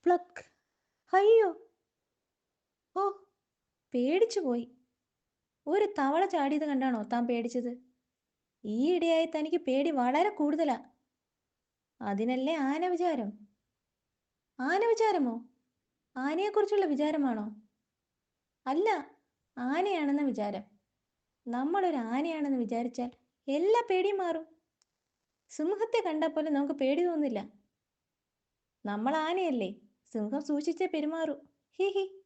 Pluck. അയ്യോ! ഓ, പേടിച്ചു പോയി. ഒരു തവള ചാടിയത് കണ്ടാണോ താൻ പേടിച്ചത്? ഈയിടെയായി തനിക്ക് പേടി വളരെ കൂടുതലാ. അതിനല്ലേ ആന വിചാരം. ആന വിചാരമോ? ആനയെക്കുറിച്ചുള്ള വിചാരമാണോ? അല്ല, ആനയാണെന്ന വിചാരം. നമ്മളൊരു ആനയാണെന്ന് വിചാരിച്ചാൽ എല്ലാ പേടിയും മാറും. സിംഹത്തെ കണ്ടാൽ പോലും നമുക്ക് പേടി തോന്നില്ല. നമ്മൾ ആനയല്ലേ, സിംഹം സൂക്ഷിച്ചേ പെരുമാറൂ. He he.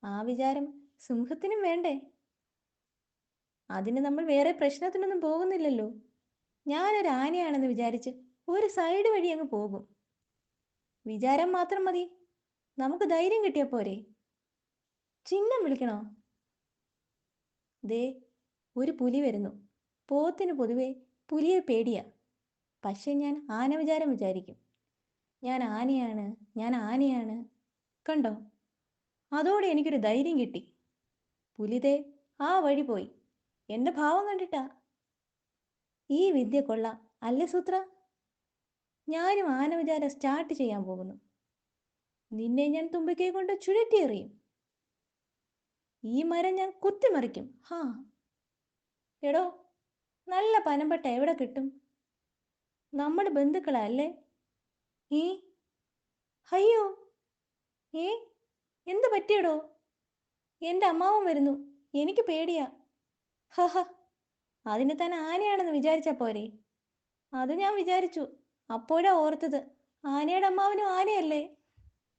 ആ വിചാരം സിംഹത്തിനും വേണ്ടേ? അതിന് നമ്മൾ വേറെ പ്രശ്നത്തിനൊന്നും പോകുന്നില്ലല്ലോ. ഞാനൊരു ആനയാണെന്ന് വിചാരിച്ച് ഒരു സൈഡ് വഴി അങ്ങ് പോകും. വിചാരം മാത്രം മതി, നമുക്ക് ധൈര്യം കിട്ടിയ പോരെ. ചിഹ്നം വിളിക്കണോ? ദേ, ഒരു പുലി വരുന്നു. പോത്തിന് പൊതുവെ പുലിയെ പേടിയാ. പക്ഷെ ഞാൻ ആന വിചാരം വിചാരിക്കും. ഞാൻ ആനയാണ്, ഞാൻ ആനയാണ്. കണ്ടോ? അതോടെ എനിക്കൊരു ധൈര്യം കിട്ടി. പുലിതേ ആ വഴി പോയി. എന്റെ ഭാവം കണ്ടിട്ടാ. ഈ വിദ്യ കൊള്ളാം അല്ലേ സൂത്ര? ഞാനും ആന വിചാരം സ്റ്റാർട്ട് ചെയ്യാൻ പോകുന്നു. നിന്നെ ഞാൻ തുമ്പിക്കൈ കൊണ്ട് ചുഴറ്റിയെറിയും. ഈ മരം ഞാൻ കുത്തിമറിക്കും. ഹാ. എടോ, നല്ല പനമ്പട്ട എവിടെ കിട്ടും? നമ്മൾ ബന്ധുക്കളാ അല്ലേ? ഏ, അയ്യോ, ഏ, എന്ത് പറ്റിയടോ? എൻ്റെ അമ്മാവൻ വരുന്നു, എനിക്ക് പേടിയാ. ഹഹ, അതിന് താൻ ആനയാണെന്ന് വിചാരിച്ചാ പോരെ? അത് ഞാൻ വിചാരിച്ചു. അപ്പോഴാ ഓർത്തത്, ആനയുടെ അമ്മാവനും ആനയല്ലേ?